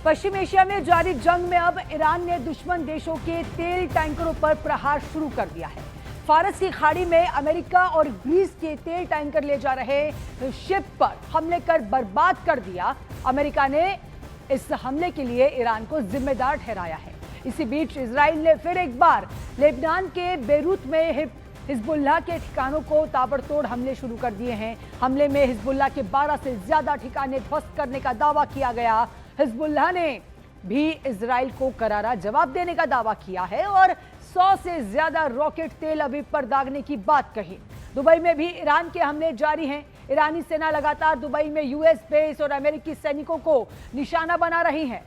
पश्चिम Asia में जारी जंग में अब ईरान ने दुश्मन देशों के तेल टैंकरों पर प्रहार शुरू कर दिया है। फारस की खाड़ी में अमेरिका और ग्रीस के तेल टैंकर ले जा रहे शिप पर हमले कर बर्बाद कर दिया। अमेरिका ने इस हमले के लिए ईरान को जिम्मेदार ठहराया है। इसी बीच इजराइल ने फिर एक बार लेबनान के बेरूत में हिजबुल्लाह के ठिकानों को ताबड़तोड़ हमले शुरू कर दिए हैं। हमले में हिजबुल्लाह के 12 से ज्यादा ठिकाने ध्वस्त करने का दावा किया गया। हिजबुल्लाह ने भी इजराइल को करारा जवाब देने का दावा किया है और 100 से ज्यादा रॉकेट तेल अवीव पर दागने की बात कही। दुबई में भी ईरान के हमले जारी हैं। ईरानी सेना लगातार दुबई में यूएस बेस और अमेरिकी सैनिकों को निशाना बना रही है।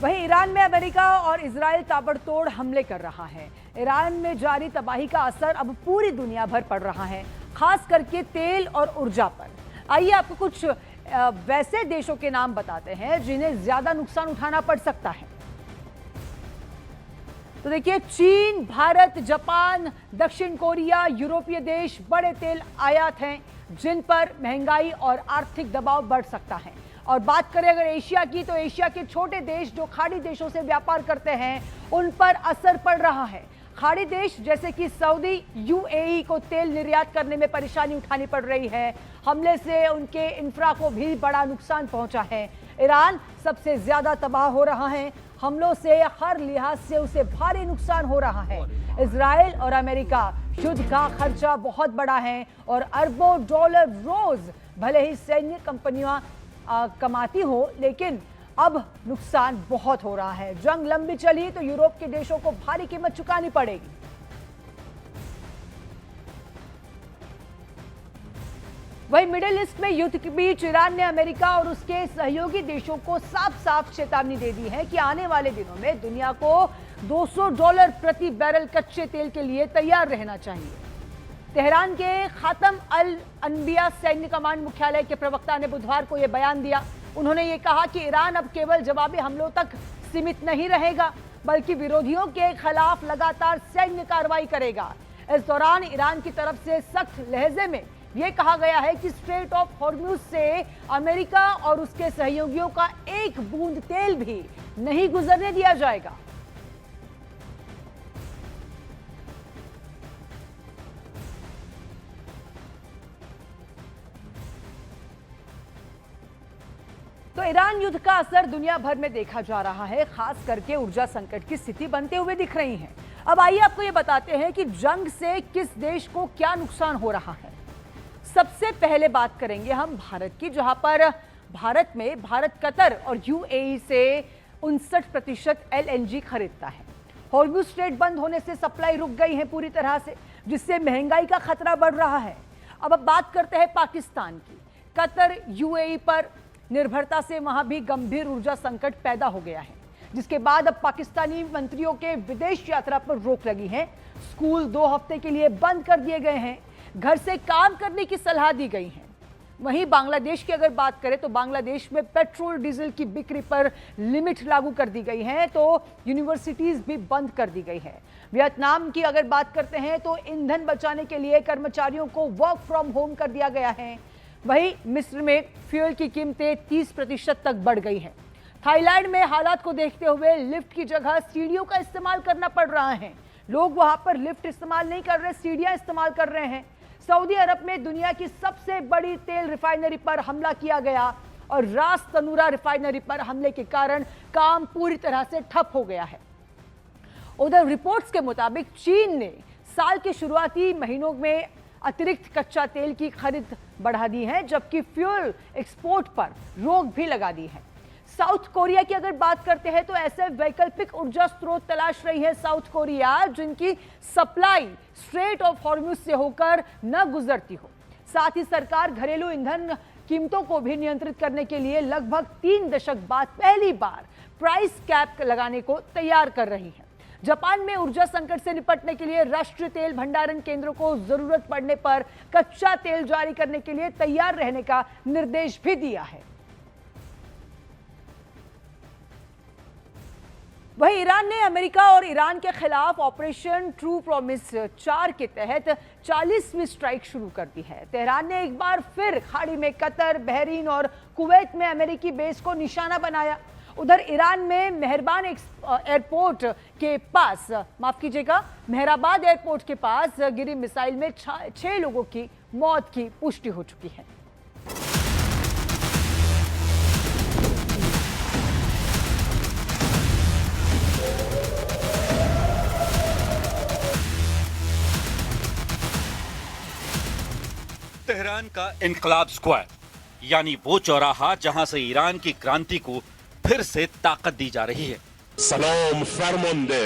वहीं ईरान में अमेरिका और इजराइल ताबड़तोड़ हमले कर रहा है। ईरान में जारी तबाही का असर अब पूरी दुनिया भर पड़ रहा है, खास करके तेल और ऊर्जा पर। आइए आपको कुछ वैसे देशों के नाम बताते हैं जिन्हें ज्यादा नुकसान उठाना पड़ सकता है। तो देखिए, चीन, भारत, जापान, दक्षिण कोरिया, यूरोपीय देश बड़े तेल आयात हैं जिन पर महंगाई और आर्थिक दबाव बढ़ सकता है। और बात करें अगर एशिया की, तो एशिया के छोटे देश जो खाड़ी देशों से व्यापार करते हैं उन पर असर पड़ रहा है। खाड़ी देश जैसे कि सऊदी, यूएई को तेल निर्यात करने में परेशानी उठानी पड़ रही है। हमले से उनके इंफ्रा को भी बड़ा नुकसान पहुंचा है। ईरान सबसे ज्यादा तबाह हो रहा है। हमलों से हर लिहाज से उसे भारी नुकसान हो रहा है। इजराइल और अमेरिका युद्ध का खर्चा बहुत बड़ा है और अरबों डॉलर रोज भले ही सैन्य कंपनियां कमाती हो, लेकिन अब नुकसान बहुत हो रहा है। जंग लंबी चली तो यूरोप के देशों को भारी कीमत चुकानी पड़ेगी। वहीं मिडिल ईस्ट में युद्ध के बीच ईरान ने अमेरिका और उसके सहयोगी देशों को साफ साफ चेतावनी दे दी है कि आने वाले दिनों में दुनिया को $200 प्रति बैरल कच्चे तेल के लिए तैयार रहना चाहिए। तेहरान के खातम अल अनबिया सैन्य कमांड मुख्यालय के प्रवक्ता ने बुधवार को यह बयान दिया। उन्होंने ये कहा कि ईरान अब केवल जवाबी हमलों तक सीमित नहीं रहेगा, बल्कि विरोधियों के खिलाफ लगातार सैन्य कार्रवाई करेगा। इस दौरान ईरान की तरफ से सख्त लहजे में यह कहा गया है कि स्ट्रेट ऑफ हॉर्मुज से अमेरिका और उसके सहयोगियों का एक बूंद तेल भी नहीं गुजरने दिया जाएगा। तो ईरान युद्ध का असर दुनिया भर में देखा जा रहा है, खास करके ऊर्जा संकट की स्थिति बनते हुए दिख रही है। अब आइए आपको ये बताते हैं कि जंग से किस देश को क्या नुकसान हो रहा है। सबसे पहले बात करेंगे हम भारत की, जहां पर भारत कतर और यूएई से 59% एलएनजी खरीदता है। हॉर्मुज स्ट्रेट बंद होने से सप्लाई रुक गई है पूरी तरह से, जिससे महंगाई का खतरा बढ़ रहा है। अब बात करते हैं पाकिस्तान की। कतर यूएई पर निर्भरता से वहां भी गंभीर ऊर्जा संकट पैदा हो गया है, जिसके बाद अब पाकिस्तानी मंत्रियों के विदेश यात्रा पर रोक लगी है। स्कूल 2 हफ्ते के लिए बंद कर दिए गए हैं। घर से काम करने की सलाह दी गई है। वहीं बांग्लादेश की अगर बात करें तो बांग्लादेश में पेट्रोल डीजल की बिक्री पर लिमिट लागू कर दी गई है, तो यूनिवर्सिटीज भी बंद कर दी गई है। वियतनाम की अगर बात करते हैं तो ईंधन बचाने के लिए कर्मचारियों को वर्क फ्रॉम होम कर दिया गया है। वहीं मिस्र में फ्यूल की कीमतें 30% तक बढ़ गई है। थाईलैंड में हालात को देखते हुए लिफ्ट की जगह सीढ़ियों का इस्तेमाल करना पड़ रहा है। लोग वहां पर लिफ्ट इस्तेमाल नहीं कर रहे, सीढ़ियां इस्तेमाल कर रहे हैं। सऊदी अरब में दुनिया की सबसे बड़ी तेल रिफाइनरी पर हमला किया गया और रास तनूरा रिफाइनरी पर हमले के कारण काम पूरी तरह से ठप हो गया है। उधर रिपोर्ट्स के मुताबिक चीन ने साल के शुरुआती महीनों में अतिरिक्त कच्चा तेल की खरीद बढ़ा दी है, जबकि फ्यूल एक्सपोर्ट पर रोक भी लगा दी है। साउथ कोरिया की अगर बात करते हैं तो ऐसे वैकल्पिक ऊर्जा स्रोत तलाश रही है साउथ कोरिया जिनकी सप्लाई स्ट्रेट ऑफ हॉर्मुज से होकर न गुजरती हो। साथ ही सरकार घरेलू ईंधन कीमतों को भी नियंत्रित करने के लिए लगभग 3 दशक बाद पहली बार प्राइस कैप लगाने को तैयार कर रही है। जापान में ऊर्जा संकट से निपटने के लिए राष्ट्रीय तेल भंडारण केंद्रों को जरूरत पड़ने पर कच्चा तेल जारी करने के लिए तैयार रहने का निर्देश भी दिया है। वहीं ईरान ने अमेरिका और ईरान के खिलाफ ऑपरेशन ट्रू प्रॉमिस 4 के तहत 40वीं स्ट्राइक शुरू कर दी है। तेहरान ने एक बार फिर खाड़ी में कतर, बहरीन और कुवैत में अमेरिकी बेस को निशाना बनाया। उधर ईरान में मेहरबान एयरपोर्ट के पास, माफ कीजिएगा, मेहराबाद एयरपोर्ट के पास गिरी मिसाइल में 6 लोगों की मौत की पुष्टि हो चुकी है। तेहरान का इनकलाब स्क्वायर, यानी वो चौराहा जहां से ईरान की क्रांति को फिर से ताकत दी जा रही है। सलाम फरमांदे।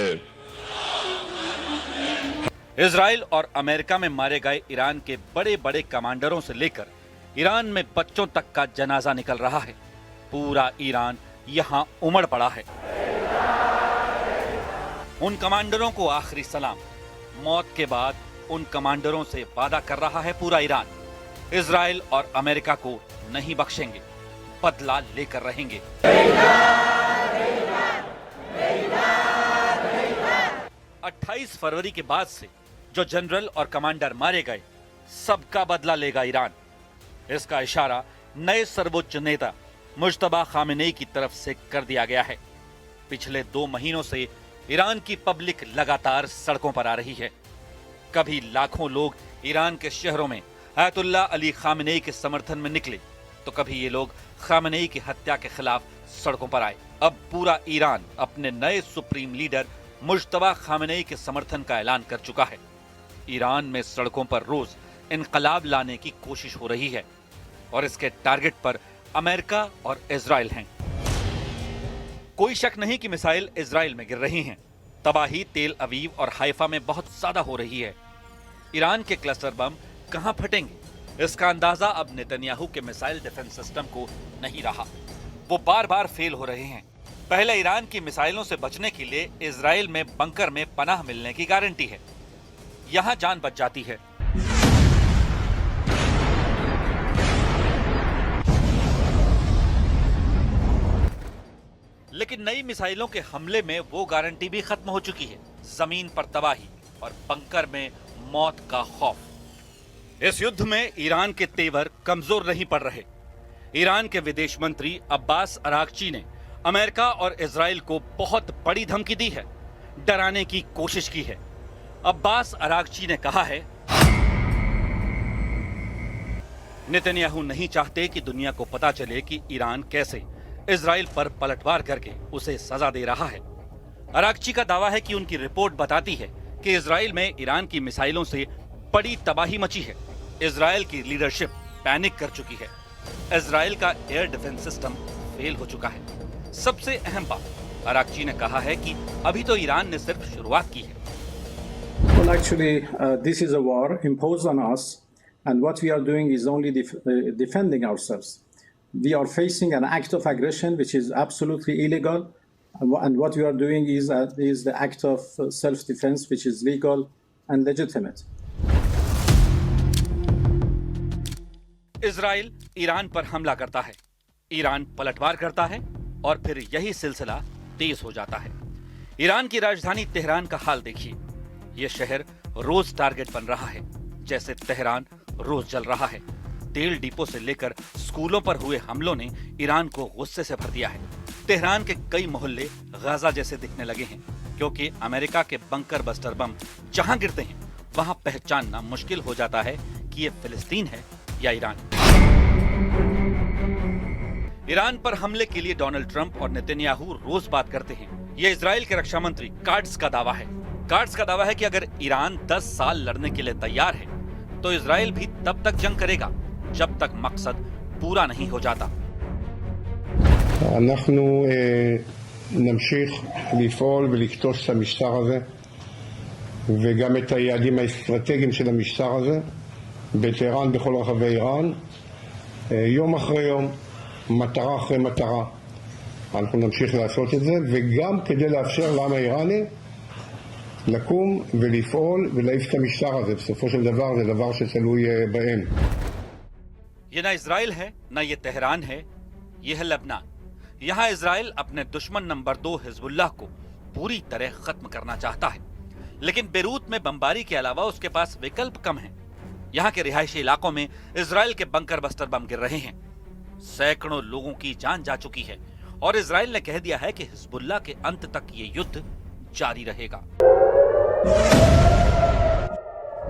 इजराइल और अमेरिका में मारे गए ईरान के बड़े बड़े कमांडरों से लेकर ईरान में बच्चों तक का जनाजा निकल रहा है। पूरा ईरान यहां उमड़ पड़ा है। उन कमांडरों को आखिरी सलाम। मौत के बाद उन कमांडरों से वादा कर रहा है पूरा ईरान, इजराइल और अमेरिका को नहीं बख्शेंगे, बदला लेकर रहेंगे। 28 फरवरी के बाद से जो जनरल और कमांडर मारे गए, सबका बदला लेगा ईरान। इसका इशारा नए सर्वोच्च नेता मुज्तबा खामेनेई की तरफ से कर दिया गया है। पिछले 2 महीनों से ईरान की पब्लिक लगातार सड़कों पर आ रही है। कभी लाखों लोग ईरान के शहरों में आयतुल्लाह अली खामेनेई के समर्थन में निकले, तो कभी ये लोग खामेनेई की हत्या के खिलाफ सड़कों पर आए। अब पूरा ईरान अपने नए सुप्रीम लीडर मुज्तबा खामेनेई के समर्थन का ऐलान कर चुका है। ईरान में सड़कों पर रोज इनकलाब लाने की कोशिश हो रही है और इसके टारगेट पर अमेरिका और इजराइल हैं। कोई शक नहीं कि मिसाइल इजराइल में गिर रही हैं। तबाही तेल अवीव और हाइफा में बहुत ज्यादा हो रही है। ईरान के क्लस्टर बम कहां फटेंगे, इसका अंदाजा अब नेतन्याहू के मिसाइल डिफेंस सिस्टम को नहीं रहा। वो बार बार फेल हो रहे हैं। पहले ईरान की मिसाइलों से बचने के लिए इजराइल में बंकर में पनाह मिलने की गारंटी है, यहां जान बच जाती है। लेकिन नई मिसाइलों के हमले में वो गारंटी भी खत्म हो चुकी है। जमीन पर तबाही और बंकर में मौत का खौफ। इस युद्ध में ईरान के तेवर कमजोर नहीं पड़ रहे। ईरान के विदेश मंत्री अब्बास अरागची ने अमेरिका और इजराइल को बहुत बड़ी धमकी दी है, डराने की कोशिश की है। अब्बास अरागची ने कहा है, नेतन्याहू नहीं चाहते कि दुनिया को पता चले कि ईरान कैसे इजराइल पर पलटवार करके उसे सजा दे रहा है। अरागची का दावा है कि उनकी रिपोर्ट बताती है कि इजराइल में ईरान की मिसाइलों से बड़ी तबाही मची है। इजराइल की लीडरशिप पैनिक कर चुकी है। इजराइल का एयर डिफेंस सिस्टम फेल हो चुका है। सबसे अहम बात, अरागची ने कहा है कि अभी तो ईरान ने सिर्फ शुरुआत की है। Well, actually, this is a war imposed on us, and what we are doing is only defending ourselves. We are facing an act of aggression which is absolutely illegal, and what we are doing is the act of self-defense which is legal and legitimate. Israel Iran पर हमला करता है, Iran पलटवार करता है और फिर यही सिलसिला तेज हो जाता है। ईरान की राजधानी तेहरान का हाल देखिए। यह शहर रोज टारगेट बन रहा है, जैसे तेहरान रोज जल रहा है। तेल डिपो से लेकर स्कूलों पर हुए हमलों ने ईरान को गुस्से से भर दिया है। तेहरान के कई मोहल्ले गाजा जैसे दिखने लगे हैं, क्योंकि अमेरिका के बंकर बस्टर बम जहां गिरते हैं वहां पहचानना मुश्किल हो जाता है कि ये फिलिस्तीन है या ईरान। ईरान पर हमले के लिए डोनाल्ड ट्रंप और नेतन्याहू रोज बात करते हैं। यह इजराइल के रक्षा मंत्री काट्ज का दावा है। काट्ज का दावा है कि अगर ईरान 10 साल लड़ने के लिए तैयार है तो इजराइल भी तब तक जंग करेगा जब तक मकसद पूरा नहीं हो जाता। אנחנו נמשיך לפעול ולכתוש את המשטר הזה וגם את היעדים האסטרטגיים של המשטר הזה בטהרן, בכל רחבי איראן, יום אחרי יום, מטרה אחרי מטרה. אנחנו נמשיך לעשות את זה, וגם כדי לאפשר לעם האיראני לקום ולפעול ולהעיף את המשטר הזה. בסופו של דבר זה דבר שתלוי בהם. ये ना इजराइल है, ना ये तेहरान है, ये है लेबनान। यहाँ इजराइल अपने दुश्मन नंबर 2 हिजबुल्लाह को पूरी तरह खत्म करना चाहता है, लेकिन बेरूत में बमबारी के अलावा उसके पास विकल्प कम हैं। यहाँ के रिहायशी इलाकों में इजराइल के बंकर बस्टर बम गिर रहे हैं। सैकड़ों लोगों की जान जा चुकी है और इजराइल ने कह दिया है कि हिजबुल्लाह के अंत तक ये युद्ध जारी रहेगा।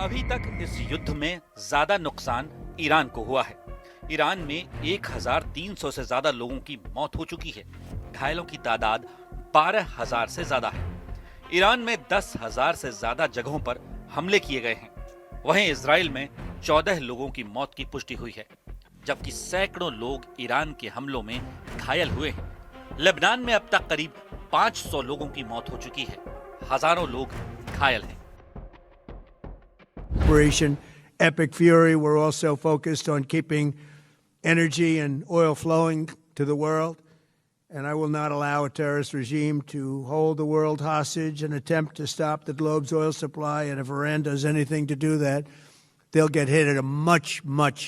अभी तक इस युद्ध में ज्यादा नुकसान ईरान को हुआ है। ईरान में 1300 से ज्यादा लोगों की मौत हो चुकी है। घायलों की तादाद 12,000 से ज्यादा है। ईरान में 10,000 से ज्यादा जगहों पर हमले किए गए हैं। वहीं इजराइल में 14 लोगों की मौत की पुष्टि हुई है, जबकि सैकड़ों लोग ईरान के हमलों में घायल हुए हैं। लेबनान में अब तक करीब 500 लोगों की मौत हो चुकी है। हजारों लोग घायल हैं। Operation Epic Fury, we're also focused on keeping energy and oil flowing to the world. And I will not allow a terrorist regime to hold the world hostage and attempt to stop the globe's oil supply. And if Iran does anything to do that, they'll get hit at a much, much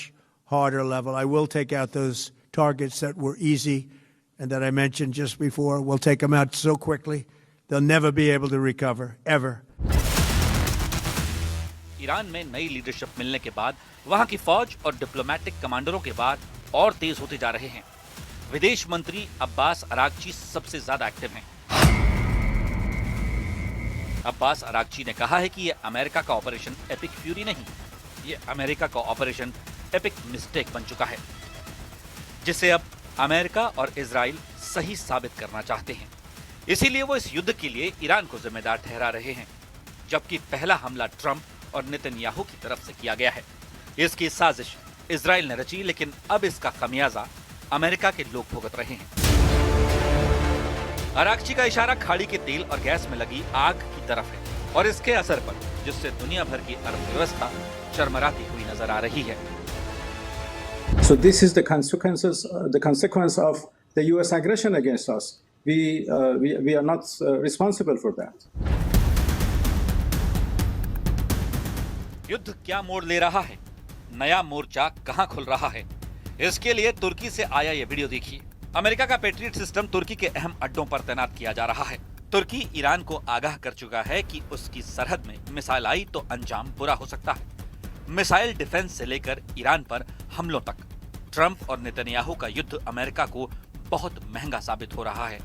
harder level. I will take out those targets that were easy and that I mentioned just before. We'll take them out so quickly, they'll never be able to recover, ever. Iran में नई leadership मिलने के बाद वहां की फौज और diplomatic कमांडरों के बाद और तेज होते जा रहे हैं। विदेश मंत्री अब्बास अरागची सबसे ज्यादा एक्टिव हैं। अब्बास अरागची ने कहा है कि ये अमेरिका का ऑपरेशन एपिक फ्यूरी नहीं, ये अमेरिका का ऑपरेशन एपिक मिस्टेक बन चुका है, जिसे अब अमेरिका और इजराइल सही साबित करना चाहते हैं। इसीलिए वो इस युद्ध के लिए ईरान को जिम्मेदार ठहरा रहे हैं, जबकि पहला हमला ट्रंप और नेतन्याहू की तरफ से किया गया है। इसकी साजिश इजराइल ने रची, लेकिन अब इसका खमियाजा अमेरिका के लोग भुगत रहे हैं। अरागची का इशारा खाड़ी के तेल और गैस में लगी आग की तरफ है और इसके असर पर जिससे दुनिया भर की अर्थव्यवस्था चरमराती हुई नजर आ रही है। So this is the consequence of the U.S. aggression against us. We are not responsible for that. युद्ध क्या मोड़ ले रहा है, नया मोर्चा कहां खुल रहा है, इसके लिए तुर्की से आया ये वीडियो देखिए। अमेरिका का पेट्रियट सिस्टम तुर्की के अहम अड्डों पर तैनात किया जा रहा है। तुर्की ईरान को आगाह कर चुका है कि उसकी सरहद में मिसाइल आई तो अंजाम बुरा हो सकता है। मिसाइल डिफेंस से लेकर ईरान पर हमलों तक ट्रंप और नेतन्याहू का युद्ध अमेरिका को बहुत महंगा साबित हो रहा है।